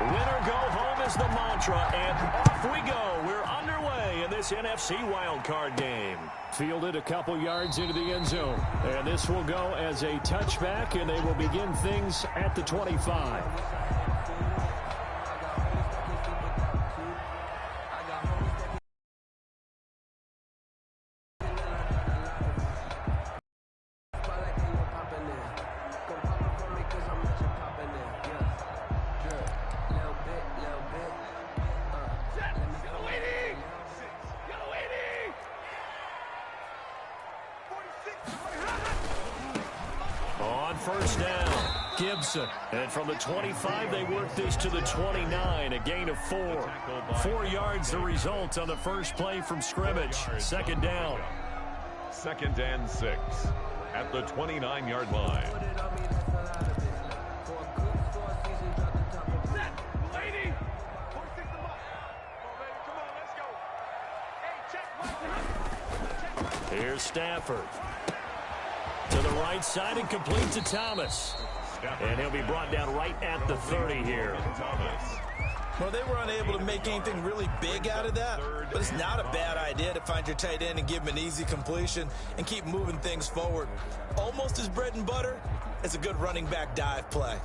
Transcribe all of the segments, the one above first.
Winner go home is the mantra, and off we go. We're underway in this NFC wildcard game. Fielded a couple yards into the end zone, and this will go as a touchback, and they will begin things at the 25. First down, Gibson. And from the 25, they work this to the 29, a gain of 4. 4 yards the result on the first play from scrimmage. Second down. 2nd and 6 at the 29-yard line. Here's Stafford. To the right side and complete to Thomas. And he'll be brought down right at the 30 here. Well, they were unable to make anything really big out of that, but it's not a bad idea to find your tight end and give him an easy completion and keep moving things forward. Almost his bread and butter. It's a good running back dive play.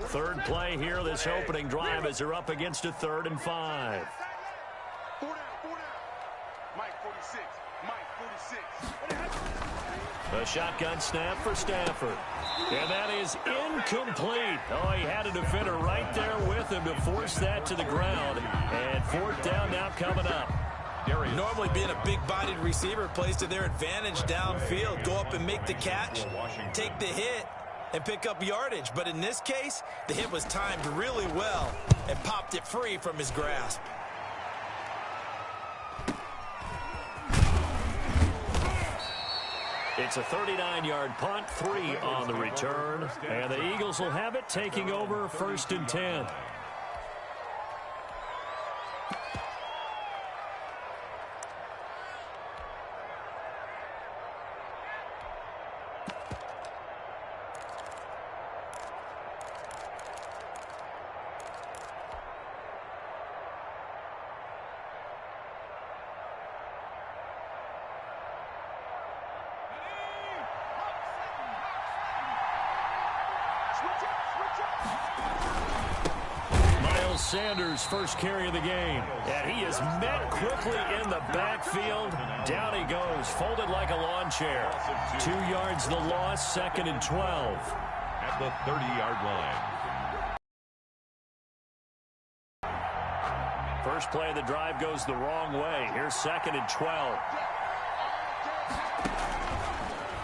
Third play here, this opening drive as they're up against a 3rd and 5. A shotgun snap for Stafford. And that is incomplete. Oh, he had a defender right there with him to force that to the ground. And 4th down now coming up. Normally being a big-bodied receiver plays to their advantage downfield. Go up and make the catch, take the hit, and pick up yardage. But in this case, the hit was timed really well and popped it free from his grasp. It's a 39-yard punt, 3 on the return. And the Eagles will have it, taking over 1st and 10. Sanders' first carry of the game. And he is met quickly in the backfield. Down he goes, folded like a lawn chair. 2 yards the loss, 2nd and 12. At the 30-yard line. First play of the drive goes the wrong way. Here's 2nd and 12.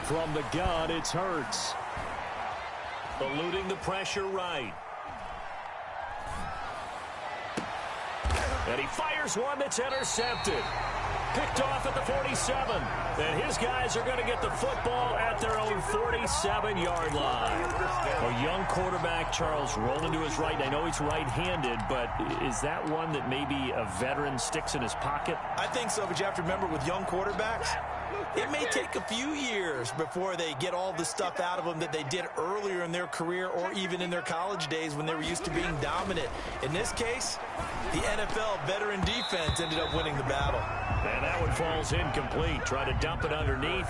From the gun, it's Hurts. Eluding the pressure right. And he fires one that's intercepted. Picked off at the 47. And his guys are going to get the football at their own 47-yard line. A young quarterback, Charles, rolling to his right. I know he's right-handed, but is that one that maybe a veteran sticks in his pocket? I think so, but you have to remember with young quarterbacks, it may take a few years before they get all the stuff out of them that they did earlier in their career or even in their college days when they were used to being dominant. In this case, the NFL veteran defense ended up winning the battle. And that one falls incomplete. Try to dump it underneath.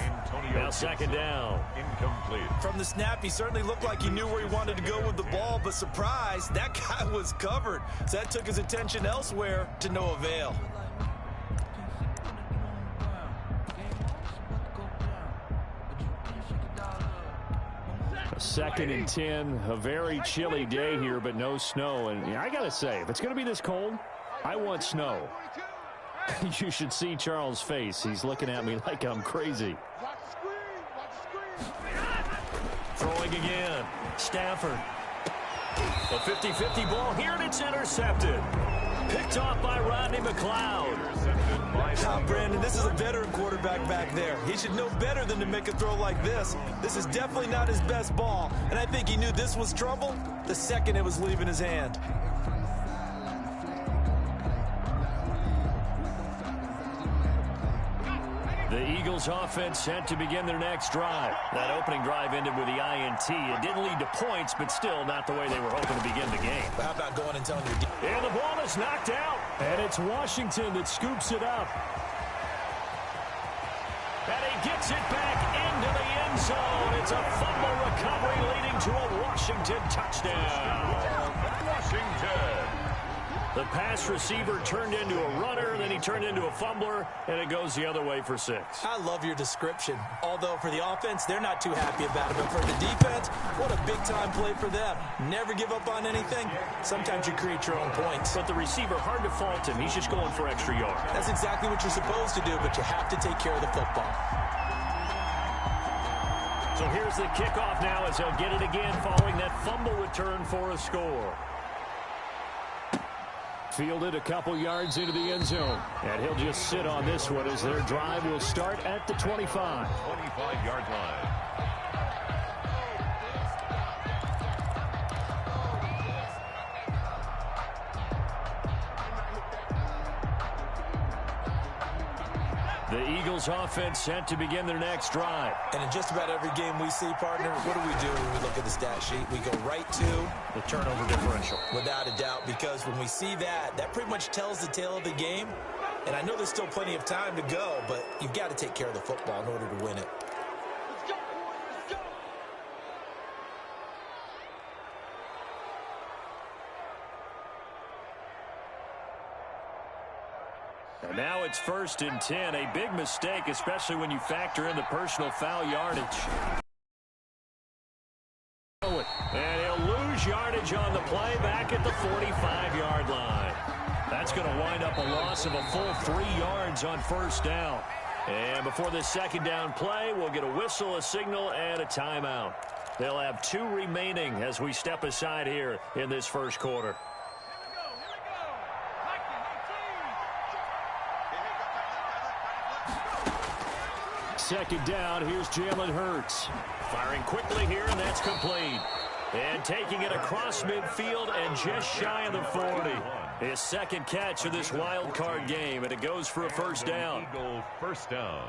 Now 2nd down. Incomplete. From the snap, he certainly looked like he knew where he wanted to go with the ball, but surprise, that guy was covered. So that took his attention elsewhere to no avail. A 2nd and 10, a very chilly day here, but no snow. And I got to say, if it's going to be this cold, I want snow. You should see Charles' face. He's looking at me like I'm crazy. Throwing again. Stafford. A 50-50 ball here, and it's intercepted. Picked off by Rodney McLeod. Brandon, this is a veteran quarterback back there. He should know better than to make a throw like this. This is definitely not his best ball, and I think he knew this was trouble the second it was leaving his hand. The Eagles offense set to begin their next drive. That opening drive ended with the INT. It didn't lead to points, but still not the way they were hoping to begin the game. How about going and telling your defense? And the ball is knocked out. And it's Washington that scoops it up. And he gets it back into the end zone. It's a fumble recovery leading to a Washington touchdown. Washington. The pass receiver turned into a runner, then he turned into a fumbler, and it goes the other way for 6. I love your description. Although for the offense, they're not too happy about it. But for the defense, what a big-time play for them. Never give up on anything. Sometimes you create your own points. But the receiver, hard to fault him. He's just going for extra yards. That's exactly what you're supposed to do, but you have to take care of the football. So here's the kickoff now as they'll get it again following that fumble return for a score. Fielded a couple yards into the end zone. And he'll just sit on this one as their drive will start at the 25. 25-yard line. The Eagles offense set to begin their next drive. And in just about every game we see, partner, what do we do when we look at the stat sheet? We go right to the turnover differential. Without a doubt, because when we see that, that pretty much tells the tale of the game. And I know there's still plenty of time to go, but you've got to take care of the football in order to win it. And now it's 1st and 10. A big mistake, especially when you factor in the personal foul yardage. And he'll lose yardage on the play back at the 45-yard line. That's going to wind up a loss of a full 3 yards on 1st down. And before the 2nd down play, we'll get a whistle, a signal, and a timeout. They'll have 2 remaining as we step aside here in this 1st quarter. Second down, here's Jalen Hurts. Firing quickly here, and that's complete. And taking it across midfield and just shy of the 40. His 2nd catch of this wild card game, and it goes for a 1st down. Eagle 1st down.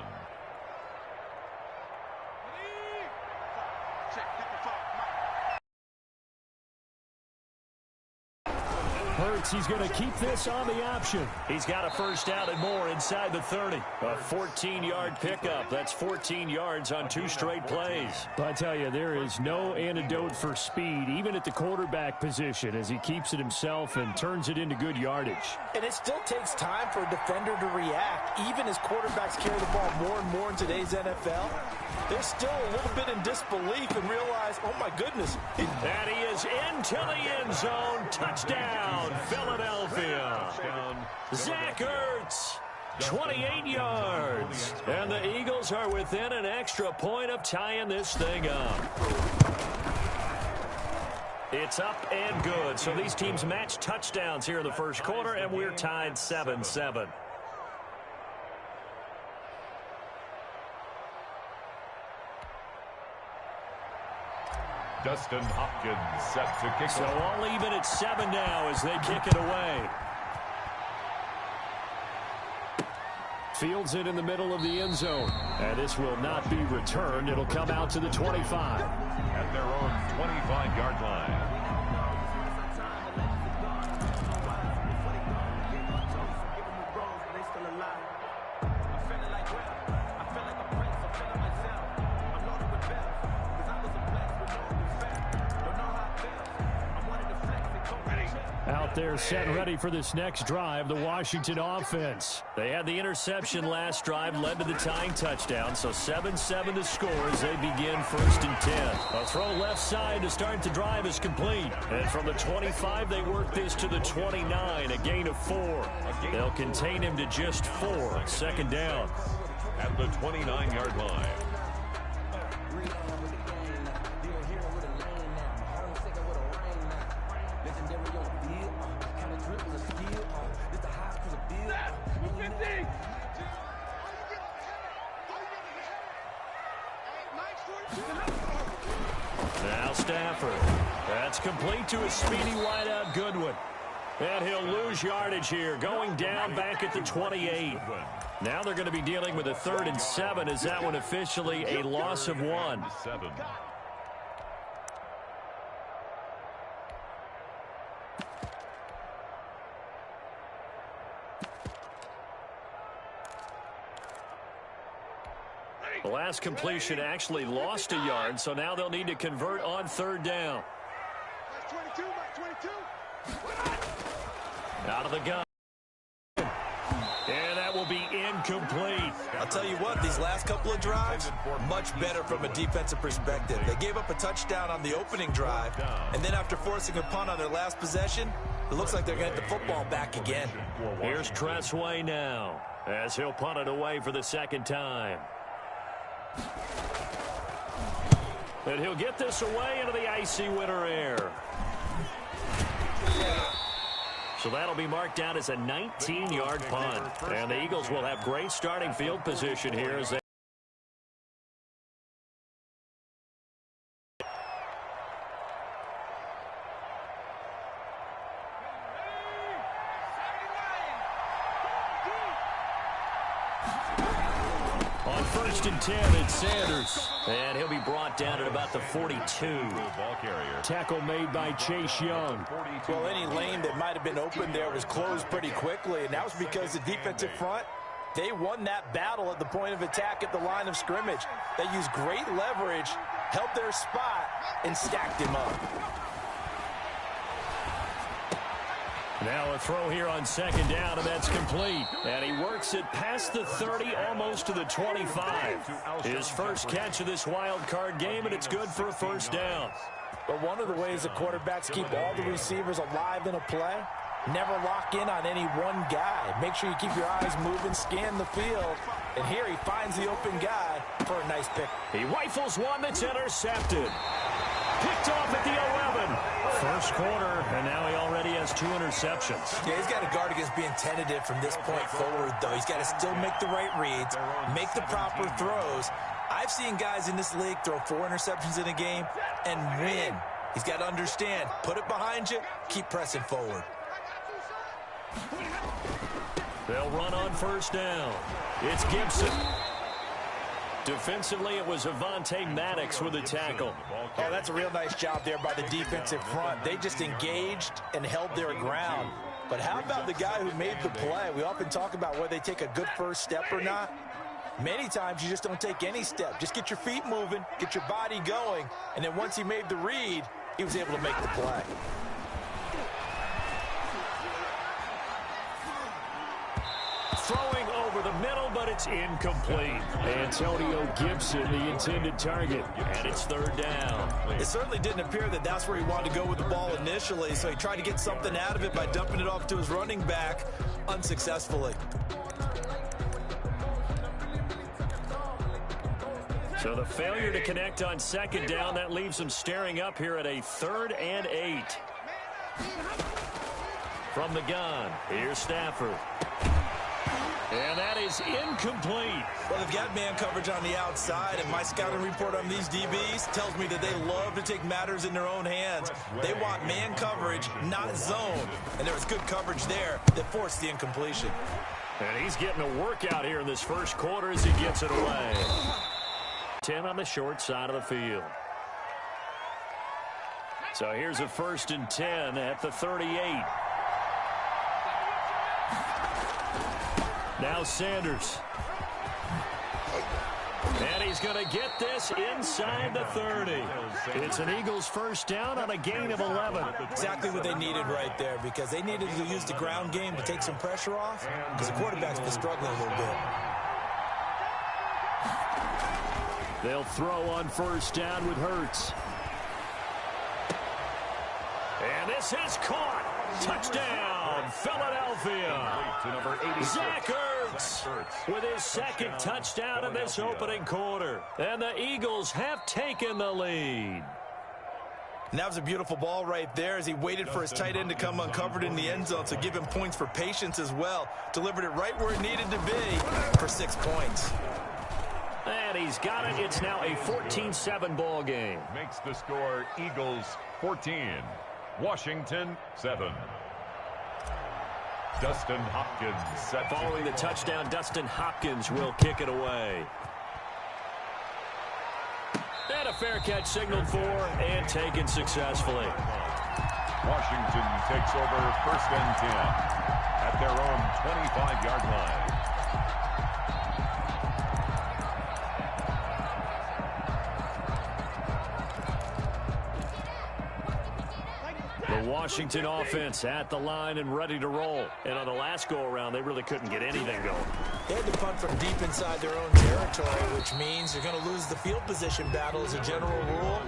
Hurts, he's going to keep this on the option. He's got a 1st down and more inside the 30. A 14-yard pickup. That's 14 yards on 2 straight plays. But I tell you, there is no antidote for speed, even at the quarterback position, as he keeps it himself and turns it into good yardage. And it still takes time for a defender to react. Even as quarterbacks carry the ball more and more in today's NFL, they're still a little bit in disbelief and realize, oh, my goodness. And he is into the end zone. Touchdown, Philadelphia. Zach Ertz, 28 yards. And the Eagles are within an extra point of tying this thing up. It's up and good. So these teams match touchdowns here in the 1st quarter, and we're tied 7-7. Dustin Hopkins set to kick. So all even at 7 now as they kick it away. Fields it in the middle of the end zone. And this will not be returned. It'll come out to the 25. At their own 25-yard line. Out there set ready for this next drive, the Washington offense. They had the interception last drive, led to the tying touchdown, so 7-7 to score as they begin 1st and 10. A throw left side to start the drive is complete. And from the 25, they work this to the 29, a gain of 4. They'll contain him to just 4. 2nd down. At the 29-yard line. Now Stafford. That's complete to a speedy wideout Goodwin. And he'll lose yardage here, going down back at the 28. Now they're going to be dealing with a 3rd and 7. Is that one officially a loss of 1? 7. The last completion actually lost a yard, so now they'll need to convert on 3rd down. Out of the gun. And that will be incomplete. I'll tell you what, these last couple of drives, much better from a defensive perspective. They gave up a touchdown on the opening drive, and then after forcing a punt on their last possession, it looks like they're going to get the football back again. Here's Tressway now, as he'll punt it away for the 2nd time. And he'll get this away into the icy winter air. So that'll be marked down as a 19-yard punt. And the Eagles will have great starting field position here as they on 1st and 10, it's Sanders. And he'll be brought down at about the 42. Tackle made by Chase Young. Well, any lane that might have been open there was closed pretty quickly, and that was because the defensive front, they won that battle at the point of attack at the line of scrimmage. They used great leverage, held their spot, and stacked him up. Now a throw here on 2nd down, and that's complete. And he works it past the 30, almost to the 25. His first catch of this wild card game, and it's good for a 1st down. But one of the ways the quarterbacks keep all the receivers alive in a play, never lock in on any one guy. Make sure you keep your eyes moving, scan the field. And here he finds the open guy for a nice pick. He rifles one that's intercepted. Picked off at the 11. First quarter, and now he already has 2 interceptions. Yeah, he's got to guard against being tentative from this point forward, though. He's got to still make the right reads, make the proper throws. I've seen guys in this league throw 4 interceptions in a game and win. He's got to understand, put it behind you, keep pressing forward. They'll run on 1st down. It's Gibson. Defensively, it was Avonte Maddox with a tackle. Oh, that's a real nice job there by the defensive front. They just engaged and held their ground. But how about the guy who made the play? We often talk about whether they take a good first step or not. Many times you just don't take any step. Just get your feet moving, get your body going, and then once he made the read, he was able to make the play. Throwing over the middle, but it's incomplete. Antonio Gibson, the intended target, and it's 3rd down. It certainly didn't appear that that's where he wanted to go with the ball initially, so he tried to get something out of it by dumping it off to his running back unsuccessfully. So the failure to connect on 2nd down, that leaves him staring up here at a 3rd and 8. From the gun, here's Stafford. And that is incomplete. Well, they've got man coverage on the outside, and my scouting report on these DBs tells me that they love to take matters in their own hands. They want man coverage, not zone. And there was good coverage there that forced the incompletion. And he's getting a workout here in this first quarter as he gets it away. 10 on the short side of the field. So here's a 1st and 10 at the 38. Now Sanders. And he's going to get this inside the 30. It's an Eagles 1st down on a gain of 11. Exactly what they needed right there, because they needed to use the ground game to take some pressure off, because the quarterback's been struggling a little bit. They'll throw on 1st down with Hurts. And this is caught. Touchdown, Philadelphia. Zach Ertz with his 2nd touchdown in this opening quarter. And the Eagles have taken the lead. And that was a beautiful ball right there as he waited for his tight end to come uncovered in the end zone, so give him points for patience as well. Delivered it right where it needed to be for 6 points. And he's got it. It's now a 14-7 ball game. Makes the score Eagles 14, Washington 7. Dustin Hopkins set. Following the touchdown, Dustin Hopkins will kick it away. And a fair catch signaled for and taken successfully. Washington takes over 1st and 10 at their own 25-yard line. The Washington offense at the line and ready to roll. And on the last go-around, they really couldn't get anything going. They had to punt from deep inside their own territory, which means they're going to lose the field position battle as a general rule.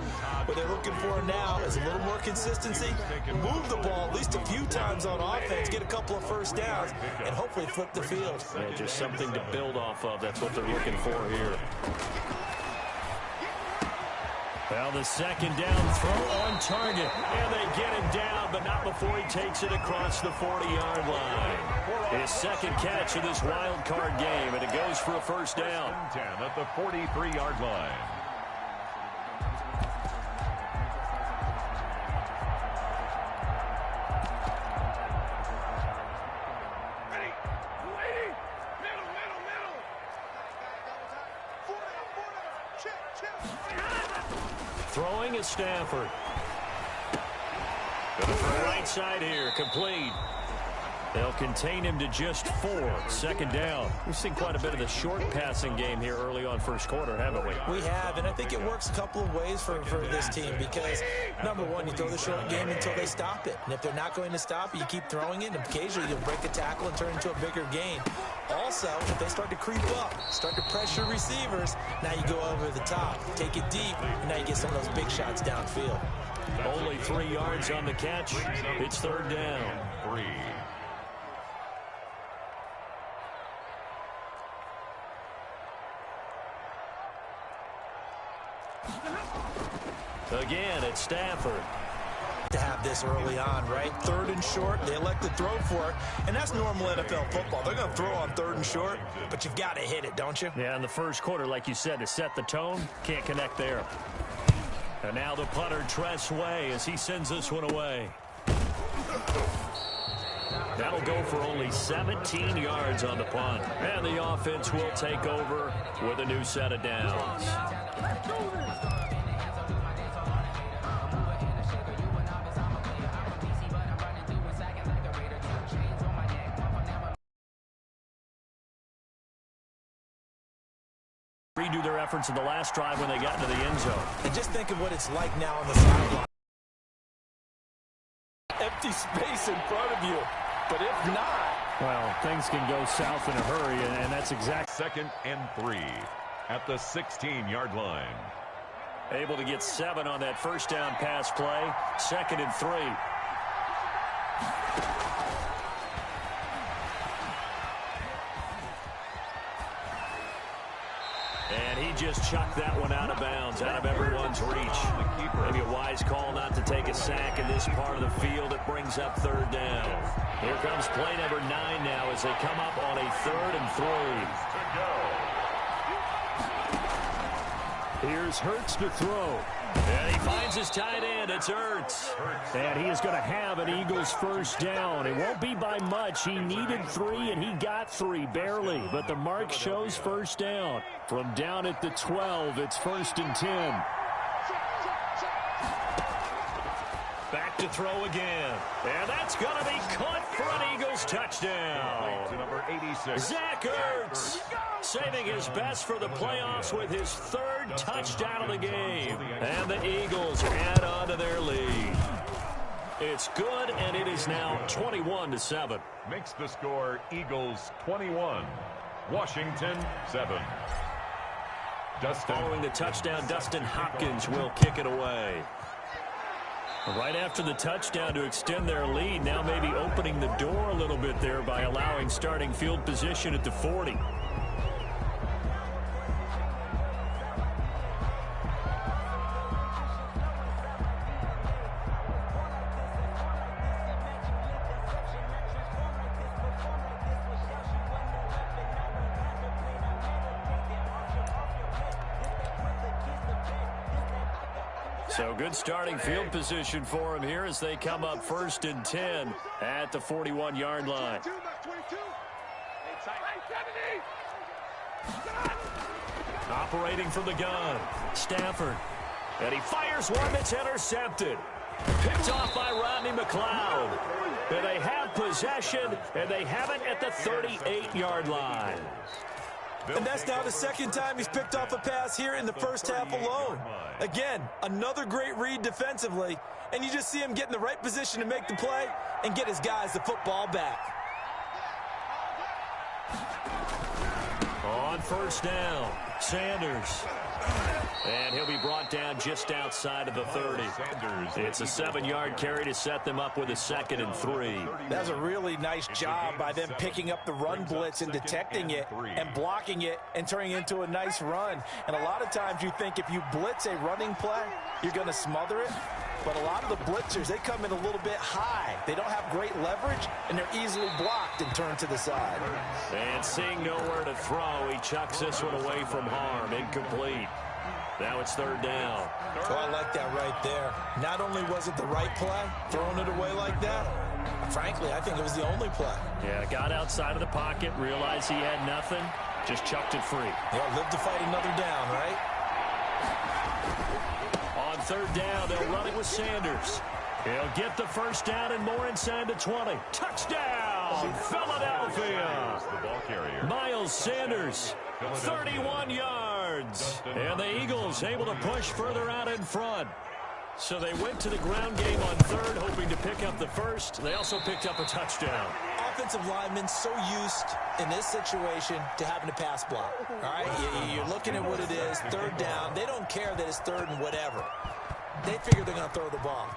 What they're looking for now is a little more consistency, move the ball at least a few times on offense, get a couple of first downs, and hopefully flip the field. Yeah, just something to build off of. That's what they're looking for here. Well, the second down throw on target. And they get him down, but not before he takes it across the 40-yard line. His second catch of this wild card game, and it goes for a first down. 10 at the 43-yard line. Throwing is Stafford. Going for the right side here, complete. They'll contain him to just 4. Second down. We've seen quite a bit of the short passing game here early on first quarter, haven't we? We have, and I think it works a couple of ways for this team because, number one, you throw the short game until they stop it. And if they're not going to stop it, you keep throwing it, and occasionally you'll break a tackle and turn into a bigger gain. Also, if they start to creep up, start to pressure receivers, now you go over the top, take it deep, and now you get some of those big shots downfield. Only 3 yards on the catch. It's third down. 3. Again, it's Stafford. To have this early on, right? 3rd and short, they elect to throw for it, and that's normal NFL football. They're going to throw on 3rd and short, but you've got to hit it, don't you? Yeah, in the first quarter, like you said, to set the tone, can't connect there. And now the punter, Tress Way, as he sends this one away. That'll go for only 17 yards on the punt. And the offense will take over with a new set of downs. Redo their efforts in the last drive when they got into the end zone. And just think of what it's like now on the sideline. Empty space in front of you. But if not, well, things can go south in a hurry, and that's exactly. 2nd and 3 at the 16-yard line. Able to get 7 on that first down pass play. 2nd and 3. And he just chucked that one out of bounds, out of everyone's reach. Maybe a wise call not to take a sack in this part of the field. It brings up third down. Here comes play number 9 now as they come up on a 3rd and 3. Here's Hurts to throw. And he finds his tight end. It's Hurts. And he is going to have an Eagles first down. It won't be by much. He needed 3, and he got 3, barely. But the mark shows first down. From down at the 12, it's 1st and 10. Back to throw again. And that's going to be caught for an Eagles touchdown. To number 86. Zach Ertz saving his best for the playoffs with his 3rd touchdown of the game. And the Eagles add on to their lead. It's good, and it is now 21-7. Makes the score Eagles 21, Washington 7. Following the touchdown, Dustin Hopkins will kick it away. Right after the touchdown to extend their lead, now maybe opening the door a little bit there by allowing starting field position at the 40. So good starting field position for him here as they come up 1st and 10 at the 41-yard line. Operating from the gun, Stafford. And he fires one that's intercepted. Picked off by Rodney McLeod. And they have possession, and they have it at the 38-yard line. And that's now the second time he's picked off a pass here in the first half alone. Again, another great read defensively, and you just see him get in the right position to make the play and get his guys the football back. On 1st down, Sanders. And he'll be brought down just outside of the 30. It's a 7-yard carry to set them up with a 2nd and 3. That's a really nice job by them picking up the run blitz and detecting it and blocking it and turning it into a nice run. And a lot of times you think if you blitz a running play, you're going to smother it. But a lot of the blitzers, they come in a little bit high. They don't have great leverage, and they're easily blocked and turned to the side. And seeing nowhere to throw, he chucks this one away from harm. Incomplete. Now it's 3rd down. Oh, I like that right there. Not only was it the right play, throwing it away like that, frankly, I think it was the only play. Yeah, got outside of the pocket, realized he had nothing, just chucked it free. Yeah, live to fight another down, right? On 3rd down, they'll run it with Sanders. He'll get the 1st down and more inside the 20. Touchdown, Philadelphia! The ball carrier. Miles Sanders, 31 yards. And the Eagles able to push further out in front. So they went to the ground game on 3rd, hoping to pick up the 1st. They also picked up a touchdown. Offensive linemen so used in this situation to having to pass block. All right, you're looking at what it is, 3rd down. They don't care that it's 3rd and whatever. They figure they're going to throw the ball.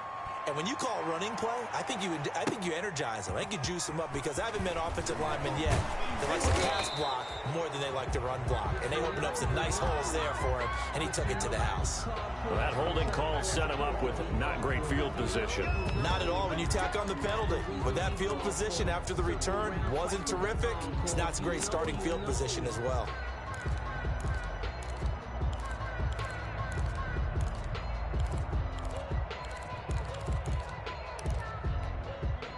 And when you call a running play, I think you energize them. I think you juice them up because I haven't met offensive linemen yet that likes to pass block more than they like to run block. And they opened up some nice holes there for him, and he took it to the house. Well, that holding call set him up with not great field position. Not at all when you tack on the penalty. But that field position after the return wasn't terrific. It's not great starting field position as well.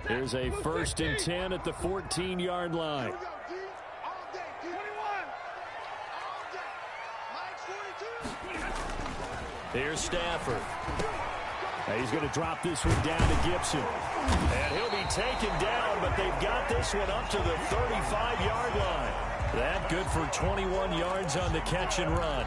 Here's a 1st and 10 at the 14-yard line. Here's Stafford. And he's going to drop this one down to Gibson. And he'll be taken down, but they've got this one up to the 35-yard line. That good for 21 yards on the catch and run.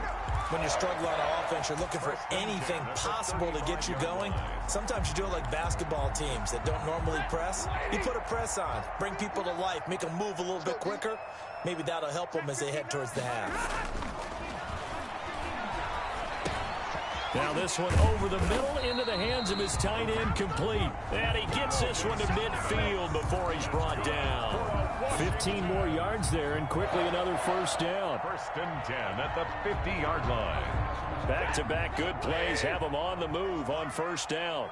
When you're struggling on offense, you're looking for anything possible to get you going. Sometimes you do it like basketball teams that don't normally press. You put a press on, bring people to life, make them move a little bit quicker. Maybe that'll help them as they head towards the half. Now this one over the middle into the hands of his tight end, complete. And he gets this one to midfield before he's brought down. 15 more yards there and quickly another 1st down. 1st and 10 at the 50-yard line. Back-to-back good plays have him on the move on 1st down.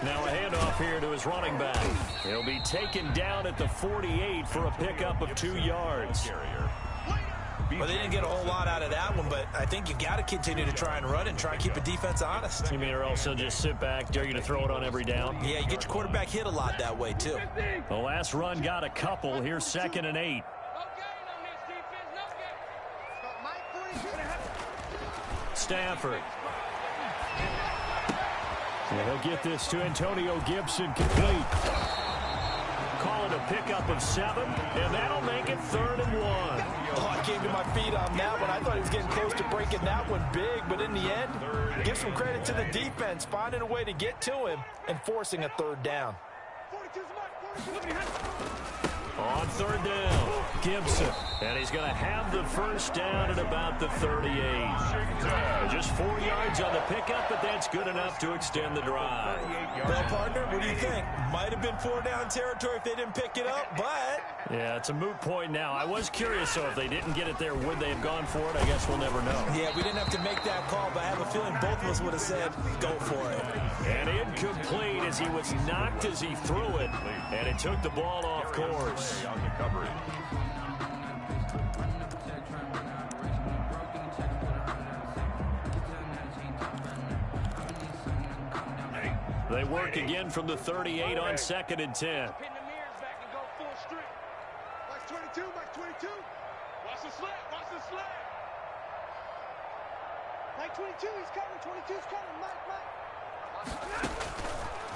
Now a handoff here to his running back. He'll be taken down at the 48 for a pickup of 2 yards. Well, they didn't get a whole lot out of that one, but I think you got to continue to try and run and try and keep a defense honest. You mean or else they'll just sit back, dare you to throw it on every down? Yeah, you get your quarterback hit a lot that way, too. The last run got a couple. Here's 2nd and 8. Stafford. And he'll get this to Antonio Gibson, complete. Call it a pickup of 7, and that'll make it 3rd and 1. Oh, I came to my feet on that one. I thought he was getting close to breaking that one big, but in the end, give some credit to the defense, finding a way to get to him and forcing a 3rd down. On 3rd down, Gibson. And he's going to have the 1st down at about the 38. Just 4 yards on the pickup, but that's good enough to extend the drive. Well, partner, what do you think? Might have been 4-down territory if they didn't pick it up, but... Yeah, it's a moot point now. I was curious, so if they didn't get it there, would they have gone for it? I guess we'll never know. Yeah, we didn't have to make that call, but I have a feeling both of us would have said, go for it. And incomplete as he was knocked as he threw it, and it took the ball off course. On the coverage. They work again from the 38 on 2nd and 10. Pin the mirrors back and go full strip. Watch 22, watch 22. Watch the slant, watch the slant. Mike 22, he's coming, 22's coming, Mike.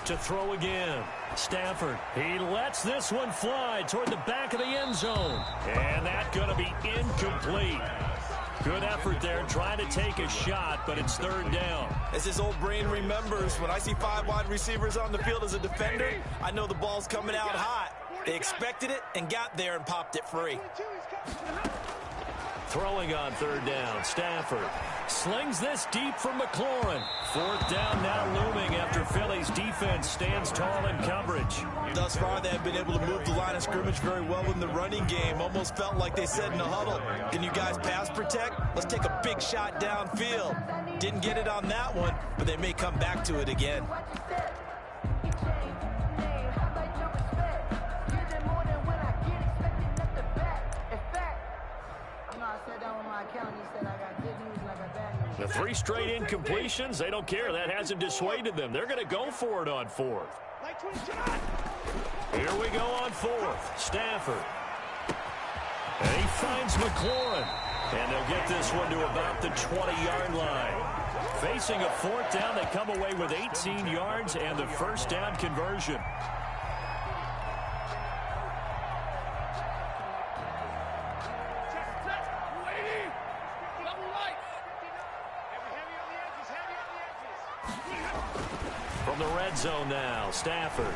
To throw again. Stafford. He lets this one fly toward the back of the end zone. And that's going to be incomplete. Good effort there, trying to take a shot, but it's 3rd down. As his old brain remembers, when I see 5 wide receivers on the field as a defender, I know the ball's coming out hot. They expected it and got there and popped it free. Throwing on 3rd down, Stafford slings this deep from McLaurin. 4th down now looming after Philly's defense stands tall in coverage. Thus far, they have been able to move the line of scrimmage very well in the running game. Almost felt like they said in the huddle, can you guys pass protect? Let's take a big shot downfield. Didn't get it on that one, but they may come back to it again. The 3 straight incompletions, they don't care. That hasn't dissuaded them. They're going to go for it on 4th. Here we go on 4th. Stafford. And he finds McLaurin. And they'll get this one to about the 20-yard line. Facing a 4th down, they come away with 18 yards and the 1st down conversion. From the red zone now, Stafford.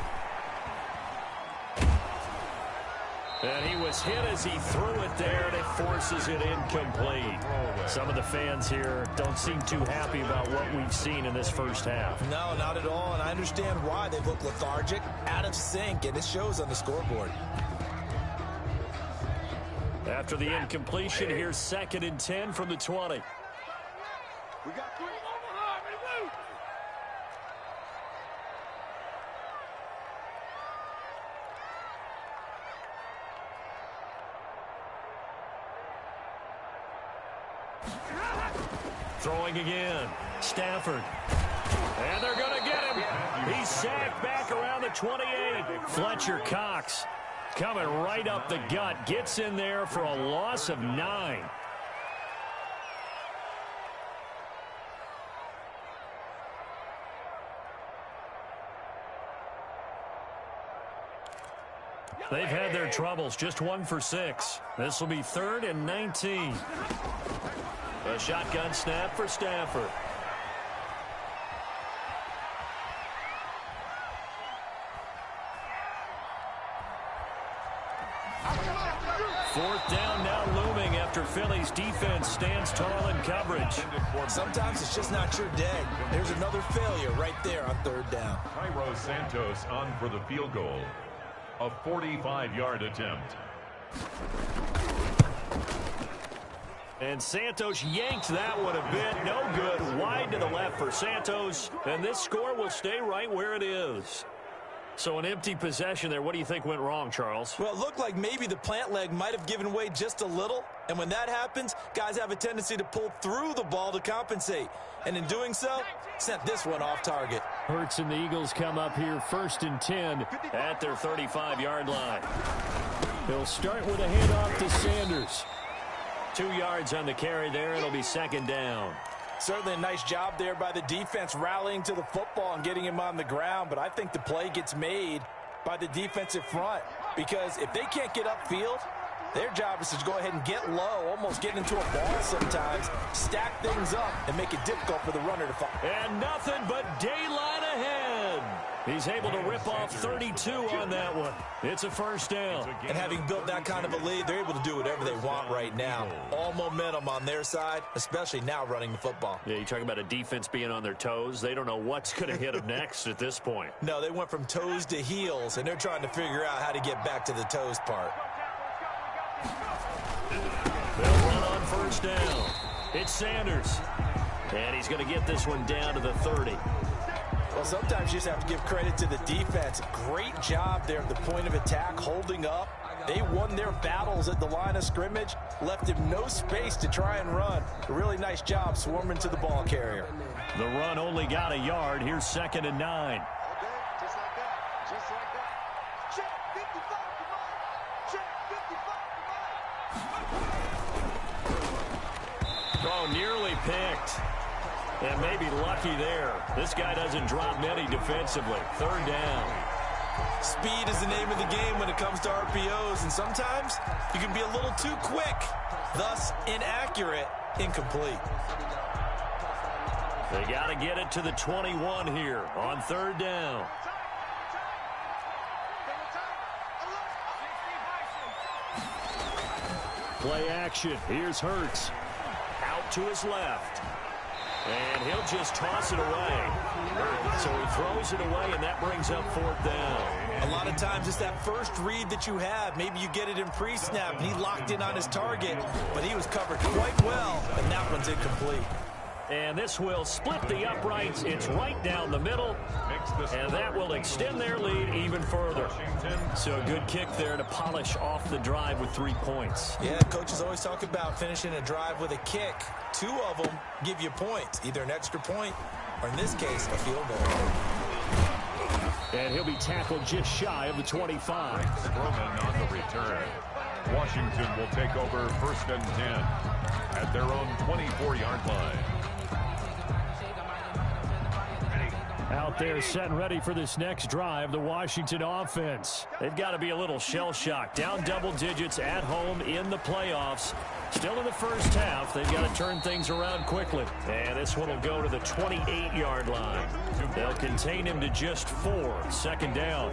And he was hit as he threw it there, and it forces it incomplete. Some of the fans here don't seem too happy about what we've seen in this first half. No, not at all, and I understand why. They look lethargic, out of sync, and it shows on the scoreboard. After the incompletion, here's 2nd and 10 from the 20. We got 3. Throwing again. Stafford. And they're going to get him. He's sacked back around the 28. Fletcher Cox coming right up the gut. Gets in there for a loss of 9. They've had their troubles. Just 1 for 6. This will be 3rd and 19. A shotgun snap for Stafford. Fourth down now looming after Philly's defense stands tall in coverage. Sometimes it's just not your day. There's another failure right there on 3rd down. Cairo Santos on for the field goal. A 45-yard attempt. And Santos yanked that one a bit. No good. Wide to the left for Santos. And this score will stay right where it is. So an empty possession there. What do you think went wrong, Charles? Well, it looked like maybe the plant leg might have given way just a little. And when that happens, guys have a tendency to pull through the ball to compensate. And in doing so, sent this one off target. Hurts and the Eagles come up here 1st and 10 at their 35-yard line. He'll start with a handoff to Sanders. 2 yards on the carry there. It'll be 2nd down. Certainly a nice job there by the defense rallying to the football and getting him on the ground. But I think the play gets made by the defensive front. Because if they can't get upfield, their job is to go ahead and get low, almost get into a ball sometimes, stack things up, and make it difficult for the runner to find. And nothing but daylight ahead. He's able to rip off 32 on that one. It's a 1st down. And having built that kind of a lead, they're able to do whatever they want right now. All momentum on their side, especially now running the football. Yeah, you talk about a defense being on their toes. They don't know what's going to hit them next at this point. No, they went from toes to heels, and they're trying to figure out how to get back to the toes part. They'll run on 1st down. It's Sanders. And he's going to get this one down to the 30. Well, sometimes you just have to give credit to the defense. Great job there at the point of attack, holding up. They won their battles at the line of scrimmage, left him no space to try and run. A really nice job swarming to the ball carrier. The run only got a yard. Here's 2nd and 9. Oh, nearly picked. And maybe lucky there. This guy doesn't drop many defensively. Third down. Speed is the name of the game when it comes to RPOs, and sometimes you can be a little too quick, thus inaccurate, incomplete. They got to get it to the 21 here on third down. Play action. Here's Hurts. Out to his left. And he'll just toss it away. So he throws it away, and that brings up fourth down. A lot of times it's that first read that you have. Maybe you get it in pre-snap, and he locked in on his target, but he was covered quite well, and that one's incomplete. And this will split the uprights. It's right down the middle, and that will extend their lead even further. So a good kick there to polish off the drive with 3 points. Yeah, coaches always talk about finishing a drive with a kick. 2 of them give you points, either an extra point or, in this case, a field goal. And he'll be tackled just shy of the 25. Strowman on the return. Washington will take over first and 10 at their own 24-yard line. Out there set and ready for this next drive, the Washington offense. They've got to be a little shell-shocked. Down double digits at home in the playoffs. Still in the first half. They've got to turn things around quickly. And this one will go to the 28-yard line. They'll contain him to just 4. Second down.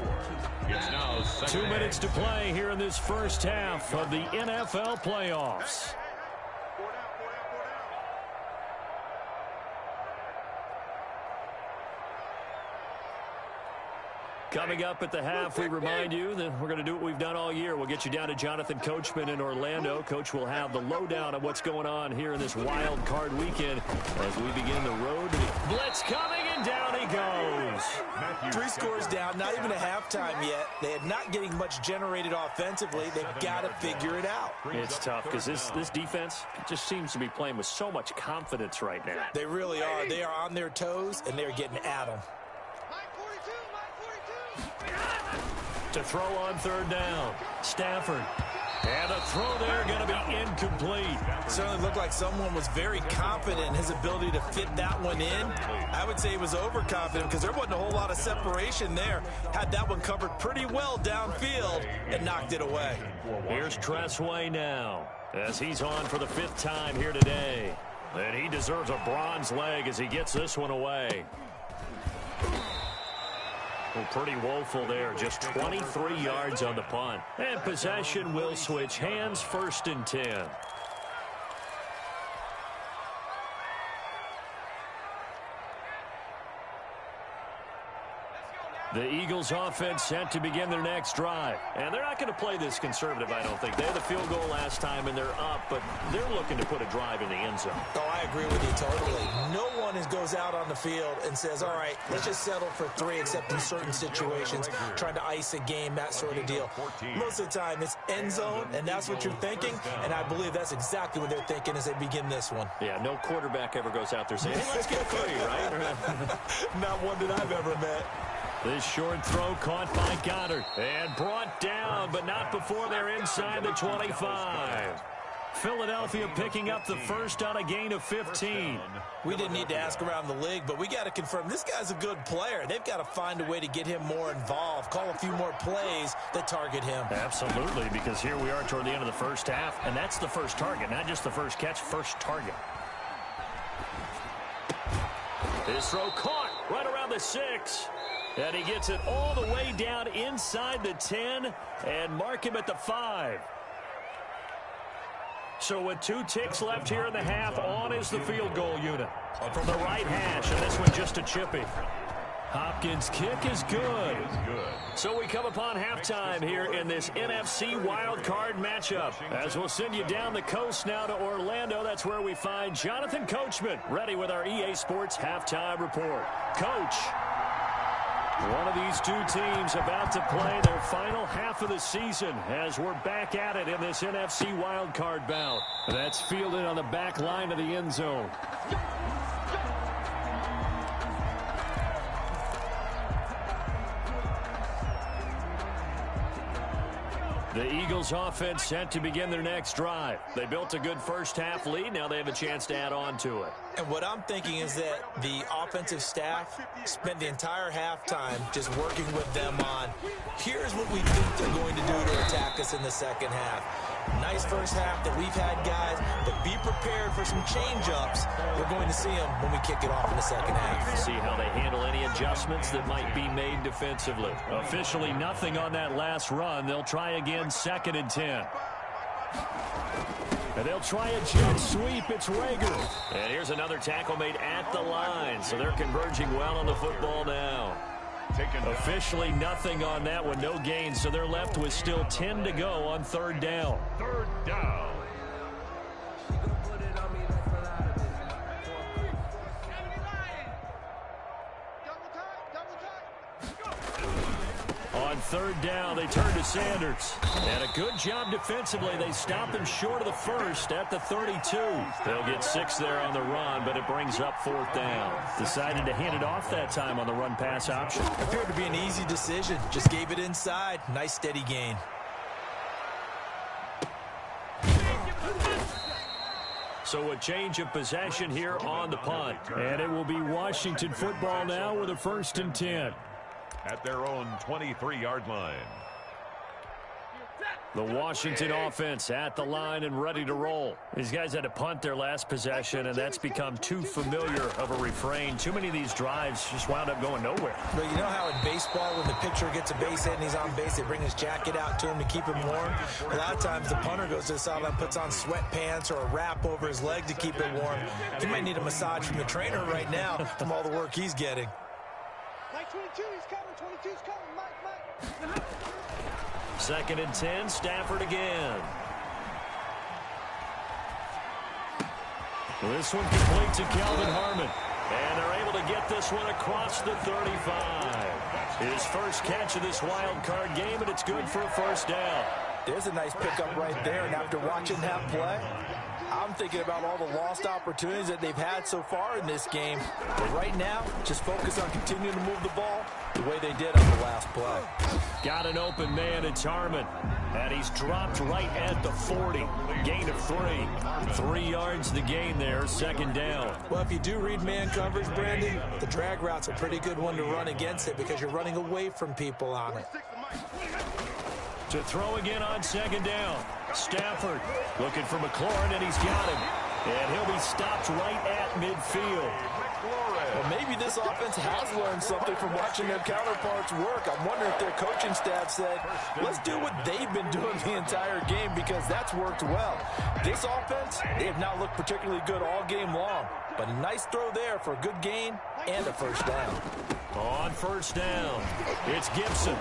It's now 2 minutes to play here in this first half of the NFL playoffs. Coming up at the half, we remind you that we're going to do what we've done all year. We'll get you down to Jonathan Coachman in Orlando. Coach will have the lowdown of what's going on here in this wild card weekend as we begin the road. Blitz coming, and down he goes. 3 scores down, not even a halftime yet. They are not getting much generated offensively. They've got to figure it out. It's tough because this defense just seems to be playing with so much confidence right now. They really are. They are on their toes, and they're getting at them. To throw on third down. Stafford. And a throw there going to be incomplete. Certainly looked like someone was very confident in his ability to fit that one in. I would say he was overconfident because there wasn't a whole lot of separation there. Had that one covered pretty well downfield and knocked it away. Here's Tressway now as he's on for the 5th time here today. And he deserves a bronze leg as he gets this one away. Well, pretty woeful there. Just 23 yards on the punt. And possession will switch hands, 1st and 10. The Eagles offense set to begin their next drive. And they're not going to play this conservative, I don't think. They had the field goal last time, and they're up, but they're looking to put a drive in the end zone. Oh, I agree with you totally. No one goes out on the field and says, all right, let's just settle for 3, except in certain situations, trying to ice a game, that sort of deal. Most of the time, it's end zone, and that's what you're thinking, and I believe that's exactly what they're thinking as they begin this one. Yeah, no quarterback ever goes out there saying, hey, let's get 3, right? Not one that I've ever met. This short throw caught by Goddard and brought down, but not before they're inside the 25. Philadelphia picking up the first on a gain of 15. We didn't need to ask around the league, but we got to confirm this guy's a good player. They've got to find a way to get him more involved, call a few more plays that target him. Absolutely, because here we are toward the end of the first half, and that's the first target, not just the first catch, first target. His throw caught right around the 6. And he gets it all the way down inside the 10 and mark him at the 5. So with 2 ticks left here in the half, on is the field goal unit. From the right hash, and this one just a chippy. Hopkins' kick is good. So we come upon halftime here in this NFC wildcard matchup. As we'll send you down the coast now to Orlando, that's where we find Jonathan Coachman, ready with our EA Sports halftime report. Coach. One of these 2 teams about to play their final half of the season as we're back at it in this NFC wildcard bout. That's fielded on the back line of the end zone. The Eagles offense set to begin their next drive. They built a good first-half lead. Now they have a chance to add on to it. And what I'm thinking is that the offensive staff spent the entire halftime just working with them on, here's what we think they're going to do to attack us in the second half. Nice first half that we've had, guys, but be prepared for some change-ups. We're going to see them when we kick it off in the second half. See how they handle any adjustments that might be made defensively. Officially nothing on that last run. They'll try again, 2nd and 10. And they'll try a jet sweep. It's Rager. And here's another tackle made at the line. So they're converging well on the football now. Officially nothing on that one. No gain. So they're left with still 10 to go on 3rd down. 3rd down. On 3rd down, they turn to Sanders. And a good job defensively. They stop him short of the first at the 32. They'll get 6 there on the run, but it brings up 4th down. Decided to hand it off that time on the run-pass option. Appeared to be an easy decision. Just gave it inside. Nice steady gain. So a change of possession here on the punt. And it will be Washington football now with a 1st and 10. At their own 23-yard line. The Washington offense at the line and ready to roll. These guys had to punt their last possession, and that's become too familiar of a refrain. Too many of these drives just wound up going nowhere. But you know how in baseball, when the pitcher gets a base hit and he's on base, they bring his jacket out to him to keep him warm? A lot of times the punter goes to the sideline, puts on sweatpants or a wrap over his leg to keep it warm. He might need a massage from the trainer right now from all the work he's getting. Mike 22, he's coming. 22's coming. Mike. 2nd and 10, Stafford again. This one complete to Calvin Harmon. And they're able to get this one across the 35. His first catch of this wild card game, and it's good for a 1st down. There's a nice pickup right there, and after watching that play, I'm thinking about all the lost opportunities that they've had so far in this game. But right now, just focus on continuing to move the ball the way they did on the last play. Got an open man, it's Harmon. And he's dropped right at the 40. Gain of 3. 3 yards the gain there, 2nd down. Well, if you do read man coverage, Brandon, the drag route's a pretty good one to run against it because you're running away from people on it. To throw again on 2nd down. Stafford looking for McLaurin, and he's got him. And he'll be stopped right at midfield. Well, maybe this offense has learned something from watching their counterparts work. I'm wondering if their coaching staff said, let's do what they've been doing the entire game because that's worked well. This offense, they have not looked particularly good all game long. But a nice throw there for a good gain and a 1st down. On 1st down, it's Gibson.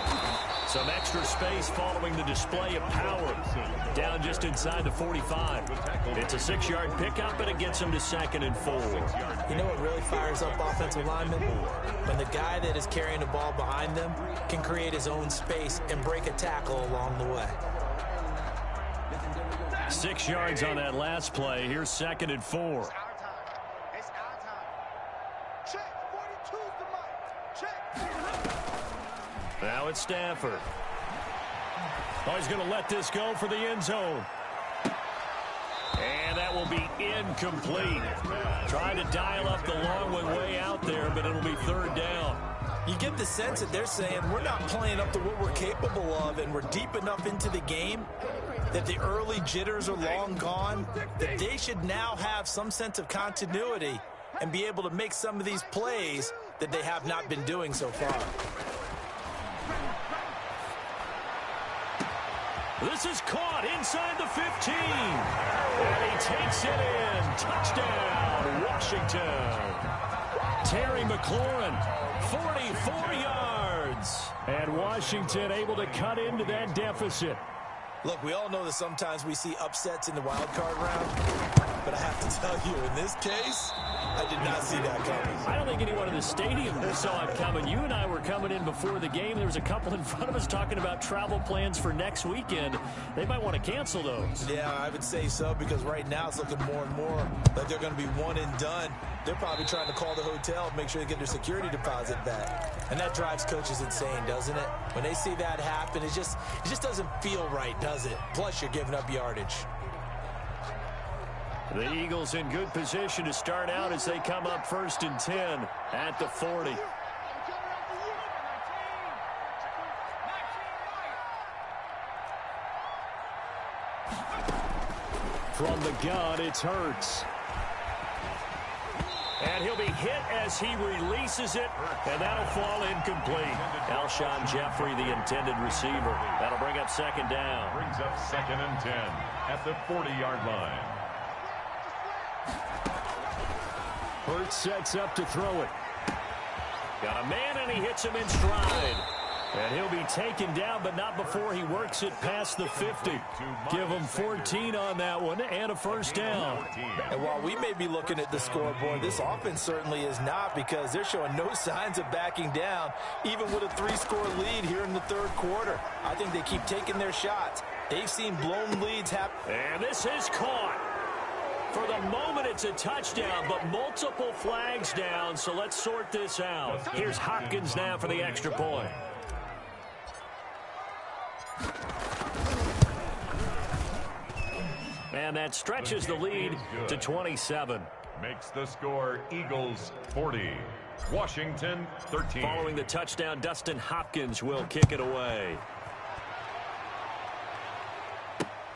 Some extra space following the display of power. Down just inside the 45. It's a 6-yard pickup, and it gets him to 2nd and 4. You know what really fires up offensive linemen? When the guy that is carrying the ball behind them can create his own space and break a tackle along the way. 6 yards on that last play. Here's 2nd and 4. It's our time. Check. 42's the mic. Check. Now it's Stafford. Oh, he's going to let this go for the end zone. And that will be incomplete. Trying to dial up the long one way out there, but it'll be 3rd down. You get the sense that they're saying we're not playing up to what we're capable of, and we're deep enough into the game that the early jitters are long gone, that they should now have some sense of continuity and be able to make some of these plays that they have not been doing so far. This is caught inside the 15. And he takes it in. Touchdown, Washington. Terry McLaurin, 44 yards. And Washington able to cut into that deficit. Look, we all know that sometimes we see upsets in the wild card round. but I have to tell you, in this case, I did not see that coming. I don't think anyone in the stadium saw it coming. You and I were coming in before the game. There was a couple in front of us talking about travel plans for next weekend. They might want to cancel those. Yeah, I would say so, because right now it's looking more and more like they're going to be one and done. They're probably trying to call the hotel, make sure they get their security deposit back. And that drives coaches insane, doesn't it? When they see that happen, it just doesn't feel right, does it? Plus, you're giving up yardage. The Eagles in good position to start out as they come up 1st and 10 at the 40. From the gun, it's Hurts. And he'll be hit as he releases it, and that'll fall incomplete. Alshon Jeffrey, the intended receiver. That'll bring up 2nd down. Brings up 2nd and 10 at the 40-yard line. Hurts sets up to throw it. Got a man, and he hits him in stride. And he'll be taken down, but not before he works it past the 50. Give him 14 on that one and a 1st down. And while we may be looking at the scoreboard, this offense certainly is not, because they're showing no signs of backing down, even with a 3-score lead here in the 3rd quarter. I think they keep taking their shots. They've seen blown leads happen. And this is caught. For the moment, it's a touchdown, but multiple flags down, so let's sort this out. Here's Hopkins now for the extra point. And that stretches the lead to 27. Makes the score Eagles 40, Washington 13. Following the touchdown, Dustin Hopkins will kick it away.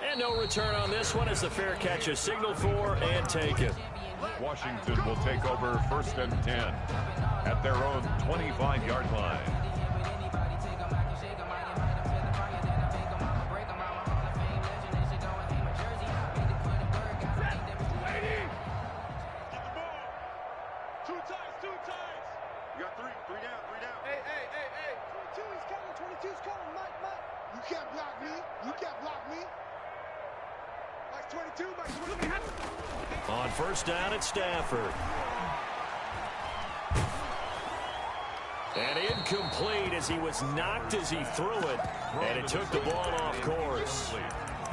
And no return on this one as the fair catch is signaled for and taken. Washington will take over 1st and 10 at their own 25-yard line. On 1st down at Stafford. And incomplete as he was knocked as he threw it. And it took the ball off course.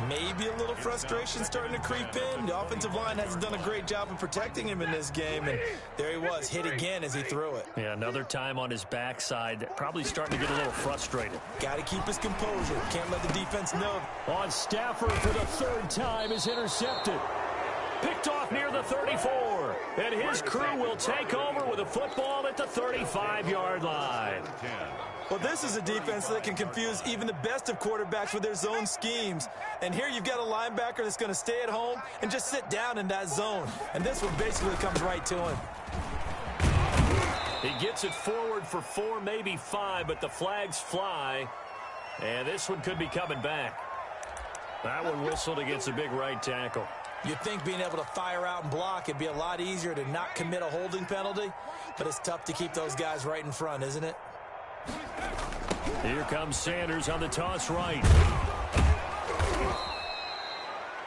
Maybe a little frustration starting to creep in. The offensive line hasn't done a great job of protecting him in this game. And there he was, hit again as he threw it. Yeah, another time on his backside. Probably starting to get a little frustrated. Got to keep his composure. Can't let the defense know. On Stafford for the 3rd time is intercepted. Picked off near the 34. And his crew will take over with a football at the 35-yard line. Well, this is a defense that can confuse even the best of quarterbacks with their zone schemes. And here you've got a linebacker that's going to stay at home and just sit down in that zone. And this one basically comes right to him. He gets it forward for 4, maybe 5, but the flags fly. And this one could be coming back. That one whistled against a big right tackle. You'd think being able to fire out and block, it'd be a lot easier to not commit a holding penalty. But it's tough to keep those guys right in front, isn't it? Here comes Sanders on the toss right.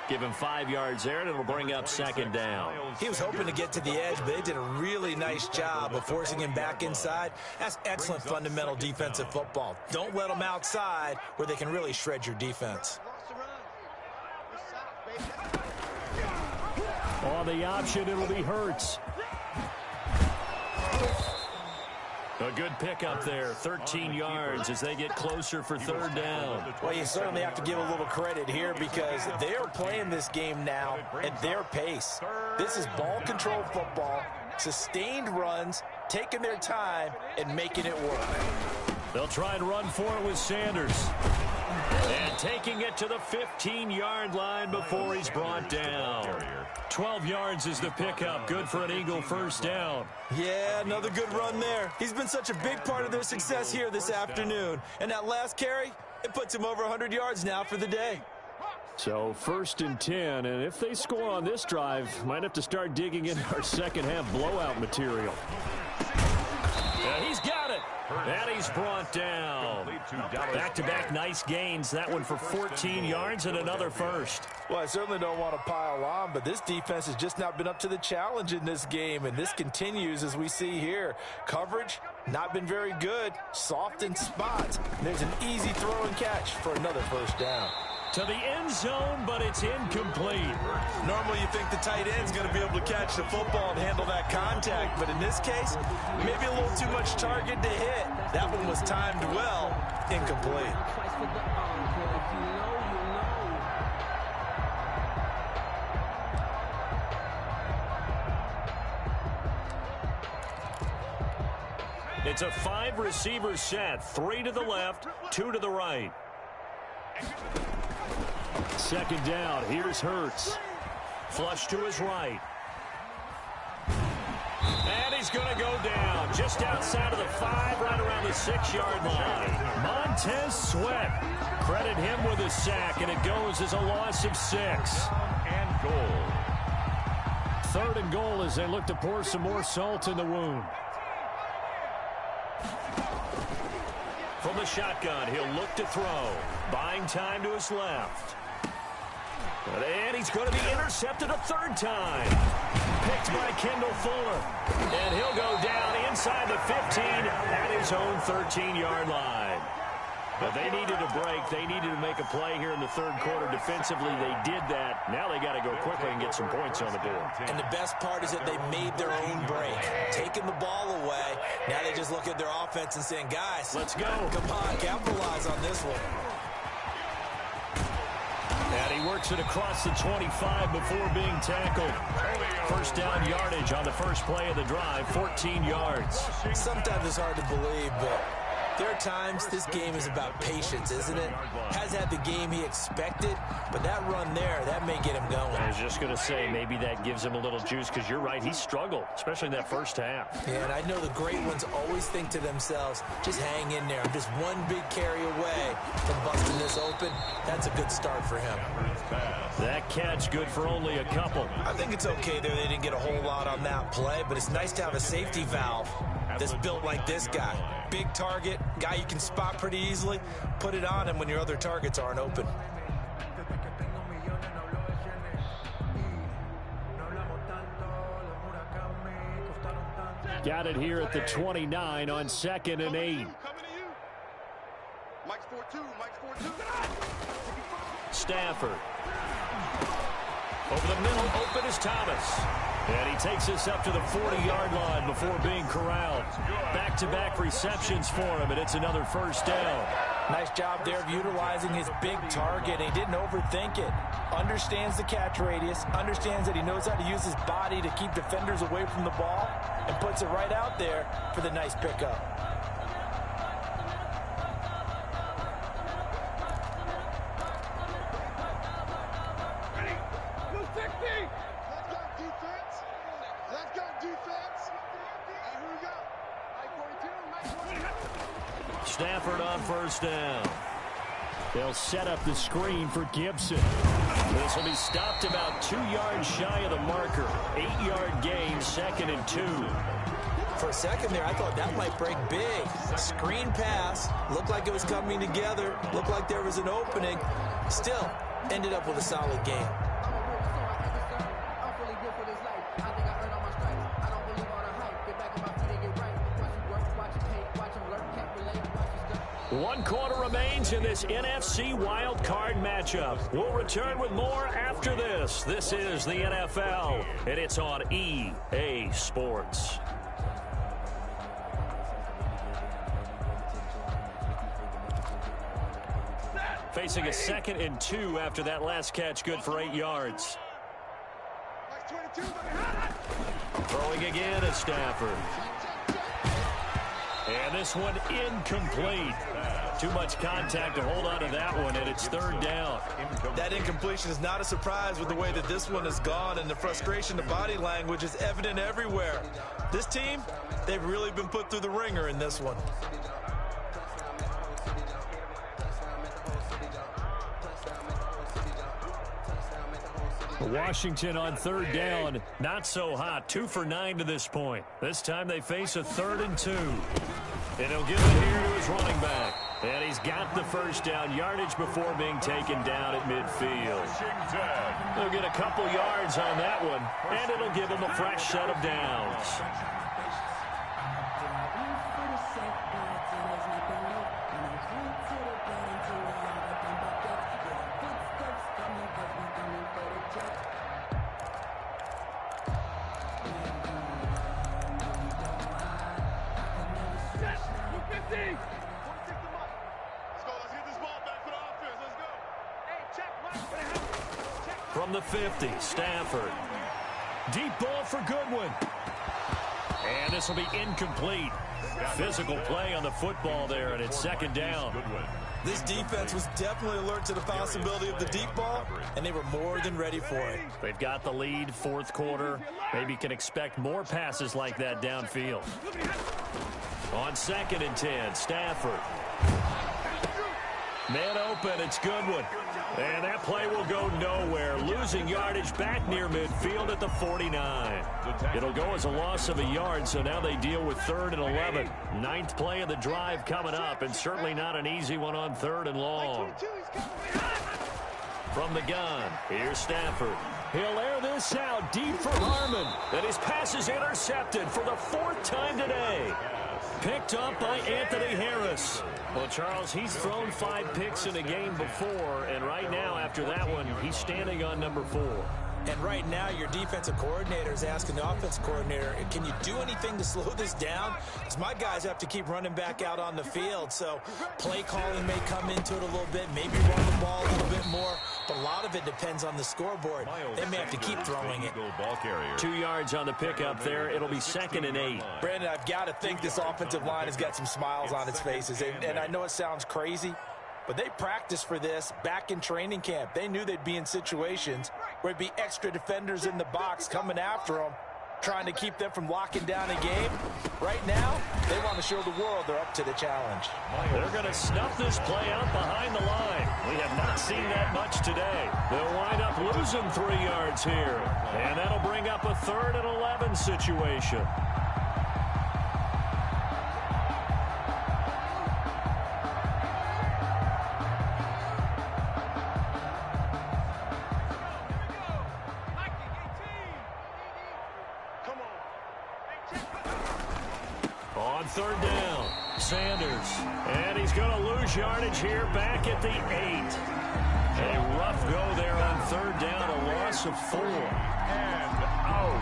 Give him 5 yards there, and it'll bring up 2nd down. He was hoping to get to the edge, but they did a really nice job of forcing him back inside. That's excellent fundamental defensive football. Don't let them outside where they can really shred your defense. On the option, it'll be Hurts. A good pickup there, 13 yards as they get closer for 3rd down. Well, you certainly have to give a little credit here because they're playing this game now at their pace. This is ball control football, sustained runs, taking their time, and making it work. They'll try and run for it with Sanders. And taking it to the 15-yard line before he's brought down. 12 yards is the pickup. Good for an Eagle 1st down. Yeah, another good run there. He's been such a big part of their success here this afternoon. And that last carry, it puts him over 100 yards now for the day. So 1st and 10, and if they score on this drive, might have to start digging into our second half blowout material. And he's got it. And he's brought down. Back-to-back nice gains. That one for 14 yards and another first. Well, I certainly don't want to pile on, but this defense has just not been up to the challenge in this game, and this continues as we see here. Coverage, not been very good. Soft in spots. And there's an easy throw and catch for another first down. To the end zone, but it's incomplete. Normally you think the tight end's going to be able to catch the football and handle that contact, but in this case, maybe a little too much target to hit. That one was timed well, incomplete. It's a 5-receiver set, 3 to the left, 2 to the right. Second down, here's Hurts. Flush to his right. And he's going to go down just outside of the 5, right around the 6-yard line. Montez Sweat. Credit him with a sack, and it goes as a loss of 6. And goal. 3rd and goal as they look to pour some more salt in the wound. From the shotgun, he'll look to throw. Buying time to his left. And he's going to be intercepted a 3rd time. Picked by Kendall Fuller. And he'll go down inside the 15 at his own 13-yard line. But they needed a break. They needed to make a play here in the 3rd quarter. Defensively, they did that. Now they got to go quickly and get some points on the board. And the best part is that they made their own break. Taking the ball away. Now they just look at their offense and saying, guys, let's go. Come on, capitalize on this one. And he works it across the 25 before being tackled. First down yardage on the first play of the drive, 14 yards. Sometimes it's hard to believe, but there are times this game is about patience, isn't it? Has had the game he expected, but that run there, that may get him going. I was just going to say, maybe that gives him a little juice, because you're right, he struggled, especially in that first half. Yeah, and I know the great ones always think to themselves, just hang in there. I'm just one big carry away from busting this open. That's a good start for him. That catch good for only a couple. I think it's okay there. They didn't get a whole lot on that play, but it's nice to have a safety valve that's built like this guy. Big target, guy you can spot pretty easily. Put it on him when your other targets aren't open. Got it here at the 29 on 2nd and 8. Mike's 4-2, Mike's 4-2. Stafford. Over the middle, open is Thomas. And he takes us up to the 40-yard line before being corralled. Back-to-back receptions for him, and it's another first down. Nice job there of utilizing his big target. He didn't overthink it. Understands the catch radius, understands that he knows how to use his body to keep defenders away from the ball, and puts it right out there for the nice pickup. Stafford on first down. They'll set up the screen for Gibson. This will be stopped about 2 yards shy of the marker. 8-yard gain, 2nd and 2. For a second there, I thought that might break big. Screen pass, looked like it was coming together, looked like there was an opening. Still, ended up with a solid game. One quarter remains in this NFC wildcard matchup. We'll return with more after this. This is the NFL, and it's on EA Sports. Facing a 2nd and 2 after that last catch, good for 8 yards. Throwing again is Stafford. And this one incomplete. Too much contact to hold on to that one, and it's 3rd down. That incompletion is not a surprise with the way that this one has gone, and the frustration, the body language is evident everywhere. This team, they've really been put through the ringer in this one. Washington on 3rd down, not so hot. 2 for 9 to this point. This time they face a 3rd and 2. And he'll give it here to his running back. And he's got the first down yardage before being taken down at midfield. They'll get a couple yards on that one, and it'll give him a fresh set of downs. From the 50, Stafford. Deep ball for Goodwin. And this will be incomplete. Physical play on the football there, and it's second down. This defense was definitely alert to the possibility of the deep ball, and they were more than ready for it. They've got the lead, fourth quarter. Maybe can expect more passes like that downfield. On 2nd and 10, Stafford. Man open, it's Goodwin. And that play will go nowhere. Losing yardage back near midfield at the 49. It'll go as a loss of a yard, so now they deal with 3rd and 11. 9th play of the drive coming up, and certainly not an easy one on 3rd and long. From the gun, here's Stafford. He'll air this out deep for Harmon. And his pass is intercepted for the 4th time today. Picked up by Anthony Harris. Well, Charles, he's thrown 5 picks in a game before, and right now, after that one, he's standing on number 4. And right now, your defensive coordinator is asking the offensive coordinator, can you do anything to slow this down? Because my guys have to keep running back out on the field. So play calling may come into it a little bit, maybe run the ball a little bit more. But a lot of it depends on the scoreboard. They may have to keep throwing it. 2 yards on the pickup there. It'll be 2nd and 8. Brandon, I've got to think this offensive line has got some smiles on its faces. And I know it sounds crazy, but they practiced for this back in training camp. They knew they'd be in situations where there'd be extra defenders in the box coming after them, trying to keep them from locking down a game. Right now, they want to show the world they're up to the challenge. They're going to snuff this play out behind the line. We have not seen that much today. They'll wind up losing 3 yards here. And that'll bring up a 3rd and 11 situation. On 3rd down, Sanders. And he's going to lose yardage here back at the 8. A rough go there on 3rd down, a loss of 4. And out.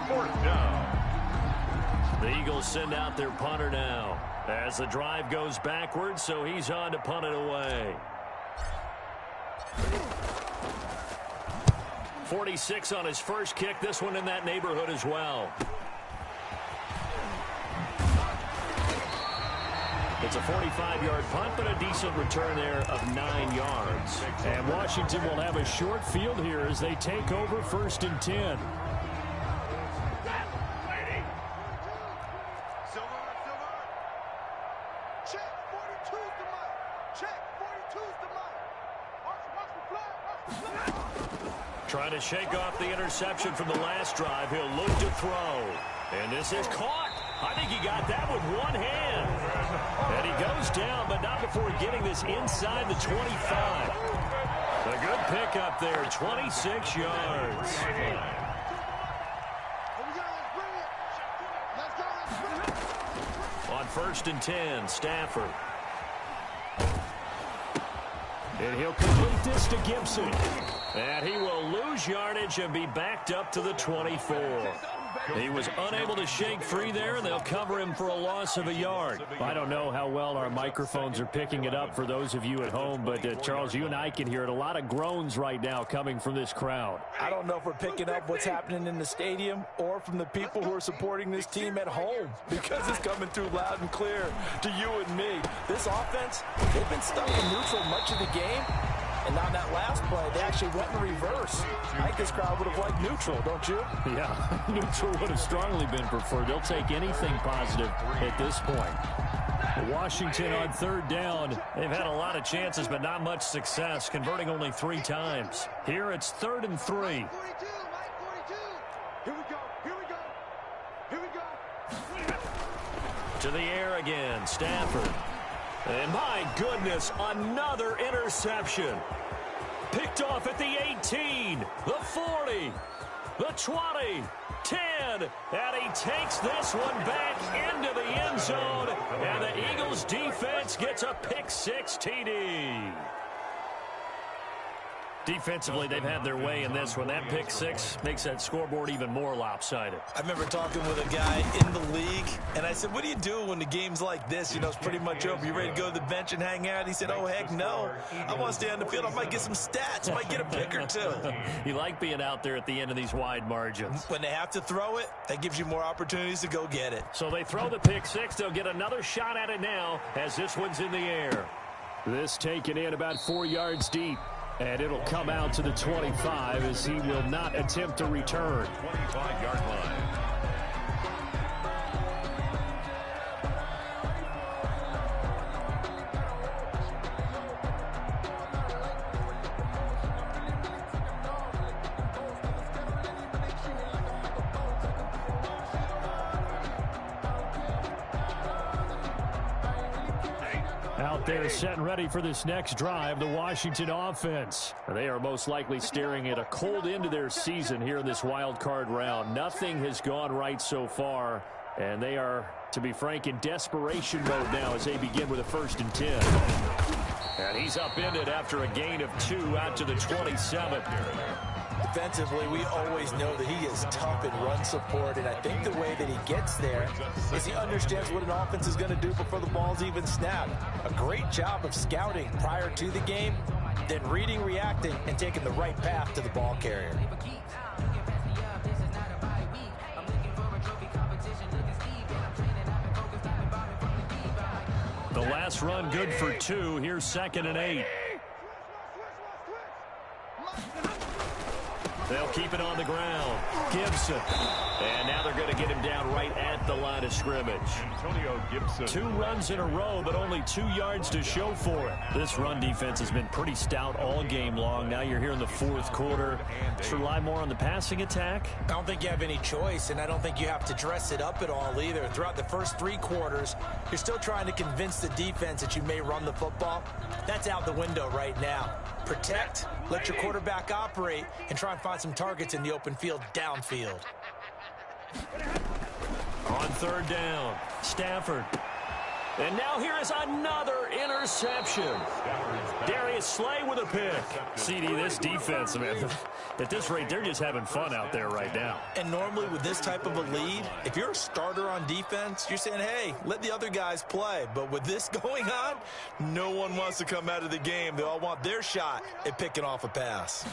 4th down. The Eagles send out their punter now as the drive goes backwards, so he's on to punt it away. 46 on his first kick, this one in that neighborhood as well. It's a 45-yard punt, but a decent return there of 9 yards. And Washington will have a short field here as they take over 1st and 10. Trying to shake off the interception from the last drive. He'll look to throw. And this is caught. I think he got that with one hand. And he goes down, but not before getting this inside the 25. A good pickup there, 26 yards. On 1st and 10, Stafford. And he'll complete this to Gibson. And he will lose yardage and be backed up to the 24. He was unable to shake free there, and they'll cover him for a loss of a yard. I don't know how well our microphones are picking it up for those of you at home, but Charles, you and I can hear it. A lot of groans right now coming from this crowd. I don't know if we're picking up what's happening in the stadium or from the people who are supporting this team at home, because it's coming through loud and clear to you and me. This offense, they've been stuck in neutral much of the game. And on that last play, they actually went in reverse. I think this crowd would have liked neutral, don't you? Yeah, neutral would have strongly been preferred. They'll take anything positive at this point. Washington on 3rd down. They've had a lot of chances, but not much success, converting only 3 times. Here it's 3rd and 3. Here we go. Here we go. Here we go. To the air again, Stafford. And my goodness, another interception. Picked off at the 18, the 40, the 20, 10, and he takes this one back into the end zone, and the Eagles defense gets a pick-6 TD. Defensively, they've had their way in this one. That pick-6 makes that scoreboard even more lopsided. I remember talking with a guy in the league, and I said, what do you do when the game's like this? You know, it's pretty much over. You ready to go to the bench and hang out? He said, oh, heck no. I want to stay on the field. I might get some stats. I might get a pick or two. You like being out there at the end of these wide margins. When they have to throw it, that gives you more opportunities to go get it. So they throw the pick-6. They'll get another shot at it now as this one's in the air. This taken in about 4 yards deep. And it'll come out to the 25 as he will not attempt to return. 25-yard line. Out there set and ready for this next drive, the Washington offense. They are most likely staring at a cold end to their season here in this wild card round. Nothing has gone right so far, and they are, to be frank, in desperation mode now as they begin with a 1st and 10. And he's upended after a gain of 2 out to the 27. Defensively, we always know that he is tough in run support, and I think the way that he gets there is he understands what an offense is going to do before the ball's even snapped. A great job of scouting prior to the game, then reading, reacting, and taking the right path to the ball carrier. The last run good for 2. Here's 2nd and 8. They'll keep it on the ground. Gibson. And now they're going to get him down right at the line of scrimmage. Antonio Gibson. 2 runs in a row, but only 2 yards to show for it. This run defense has been pretty stout all game long. Now you're here in the 4th quarter. Just rely more on the passing attack. I don't think you have any choice, and I don't think you have to dress it up at all either. Throughout the first 3 quarters, you're still trying to convince the defense that you may run the football. That's out the window right now. Protect, let your quarterback operate, and try and find some targets in the open field downfield. On 3rd down, Stafford. And now here is another interception. Darius Slay with a pick. CD, this defense, man, at this rate, they're just having fun out there right now. And normally with this type of a lead, if you're a starter on defense, you're saying, hey, let the other guys play. But with this going on, no one wants to come out of the game. They all want their shot at picking off a pass.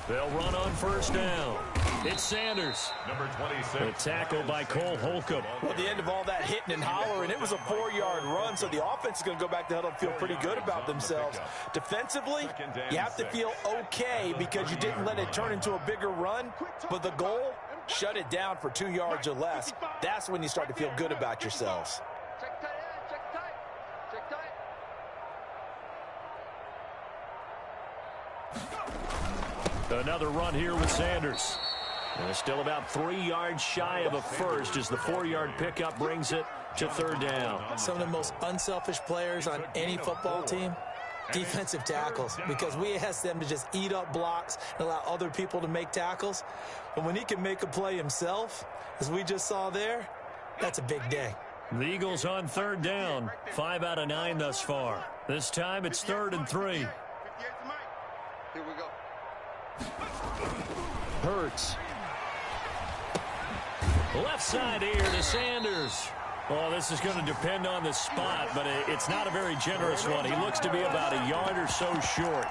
They'll run on 1st down. It's Sanders. Number 26. A tackle by Cole Holcomb. Well, at the end of all that hitting and hollering, it was a 4-yard run, so the offense is going to go back to huddle and feel pretty good about themselves. Defensively, you have to feel okay because you didn't let it turn into a bigger run, but the goal, shut it down for 2 yards or less. That's when you start to feel good about yourselves. Another run here with Sanders. And it's still about 3 yards shy of a first as the 4-yard pickup brings it to 3rd down. Some of the most unselfish players on any football team, defensive tackles, because we ask them to just eat up blocks and allow other people to make tackles. But when he can make a play himself, as we just saw there, that's a big day. The Eagles on 3rd down, 5 out of 9 thus far. This time it's 3rd and 3. Here we go. Hurts. Left side here to Sanders. Oh, this is going to depend on the spot, but it's not a very generous one. He looks to be about a yard or so short.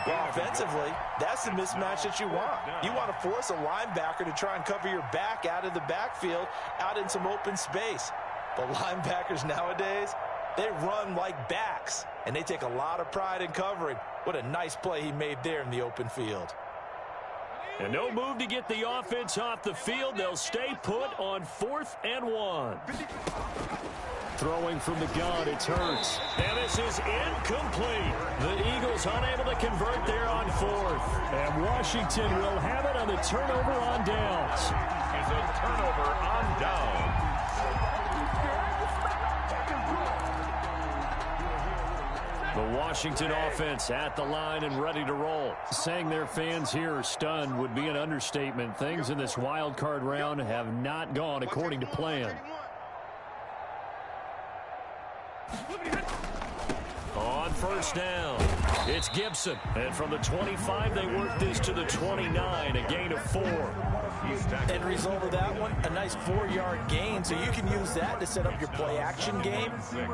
Well, offensively, that's the mismatch that you want. You want to force a linebacker to try and cover your back out of the backfield, out in some open space. But linebackers nowadays, they run like backs, and they take a lot of pride in covering. What a nice play he made there in the open field. And no move to get the offense off the field. They'll stay put on 4th and 1. Throwing from the gun, it's Hurts. And this is incomplete. The Eagles unable to convert there on 4th. And Washington will have it on the turnover on downs. Is a turnover on down. The Washington offense at the line and ready to roll. Saying their fans here are stunned would be an understatement. Things in this wild card round have not gone according to plan. On first down, it's Gibson. And from the 25, they work this to the 29, a gain of 4. End result of that one, a nice 4-yard gain, so you can use that to set up your play-action game,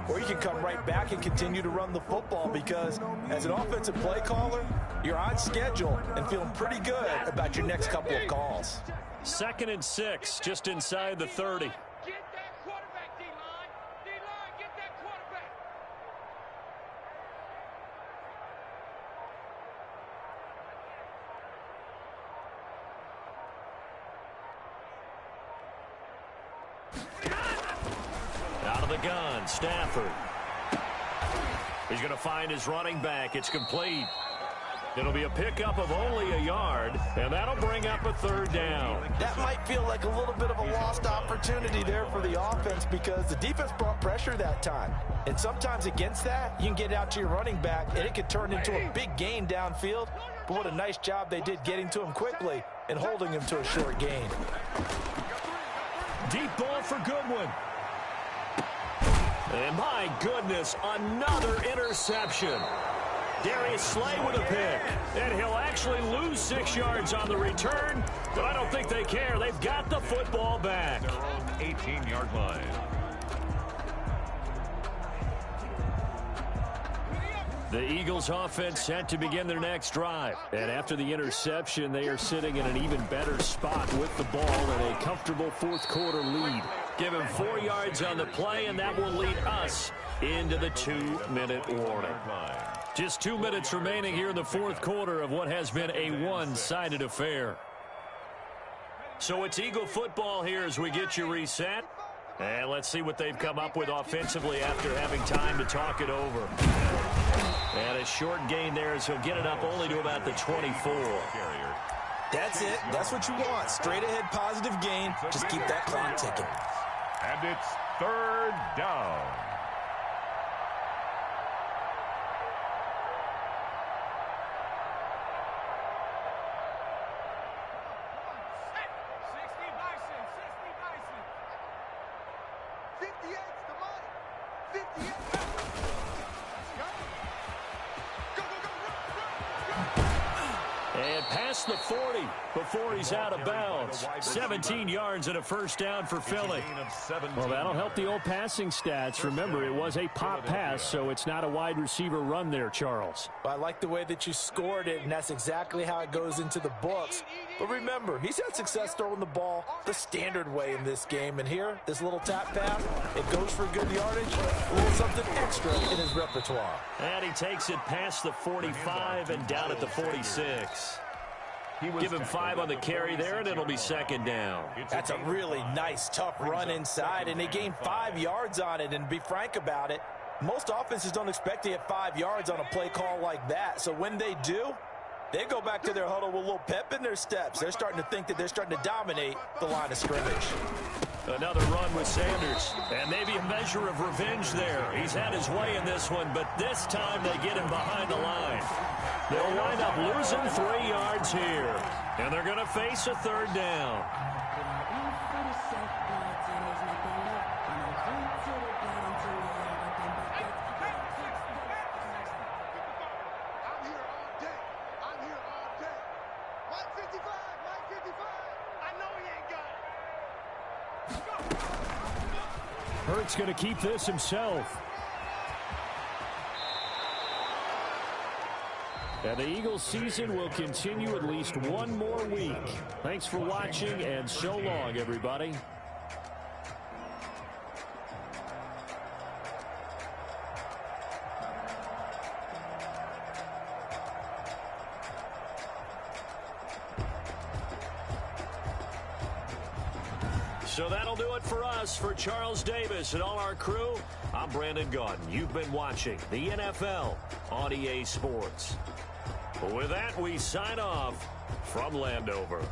or you can come right back and continue to run the football, because as an offensive play caller, you're on schedule and feeling pretty good about your next couple of calls. 2nd and 6, just inside the 30. Get that quarterback, D-line. D-line, get that quarterback. Out of the gun, Stafford. He's going to find his running back. It's complete. It'll be a pickup of only a yard, and that'll bring up a 3rd down. That might feel like a little bit of a lost opportunity there for the offense, because the defense brought pressure that time. And sometimes against that, you can get out to your running back, and it could turn into a big gain downfield. But what a nice job they did getting to him quickly and holding him to a short gain. Deep ball for Goodwin. And my goodness, another interception. Darius Slay with a pick. And he'll actually lose 6 yards on the return, but I don't think they care. They've got the football back. Their own 18-yard line. The Eagles offense set to begin their next drive. And after the interception, they are sitting in an even better spot with the ball and a comfortable 4th quarter lead. Give him 4 yards on the play, and that will lead us into the 2-minute warning. Just 2 minutes remaining here in the 4th quarter of what has been a one-sided affair. So it's Eagle football here as we get you reset. And let's see what they've come up with offensively after having time to talk it over. And a short gain there as he'll get it up only to about the 24. That's it. That's what you want. Straight ahead positive gain. Just keep that clock ticking. And it's 3rd down. And past the 40 before he's out of bounds. 17 yards and a 1st down for Philly. Well, that'll help the old passing stats. Remember, it was a pop pass, so it's not a wide receiver run there, Charles. I like the way that you scored it, and that's exactly how it goes into the books. But remember, he's had success throwing the ball the standard way in this game. And here, this little tap pass, it goes for good yardage, a little something extra in his repertoire. And he takes it past the 45 and down at the 46. Give him 5 on the carry there, and it'll be 2nd down. That's a really nice, tough run inside, and they gained 5 yards on it. And to be frank about it, most offenses don't expect to get 5 yards on a play call like that. So when they do, they go back to their huddle with a little pep in their steps. They're starting to think that they're starting to dominate the line of scrimmage. Another run with Sanders, and maybe a measure of revenge there. He's had his way in this one, but this time they get him behind the line. They'll wind up losing 3 yards here, and they're going to face a 3rd down. Hurts going to keep this himself. And the Eagles season will continue at least one more week. Thanks for watching, and so long, everybody. So that'll do it for us. For Charles Davis and all our crew, I'm Brandon Gaudin. You've been watching the NFL on EA Sports. With that, we sign off from Landover.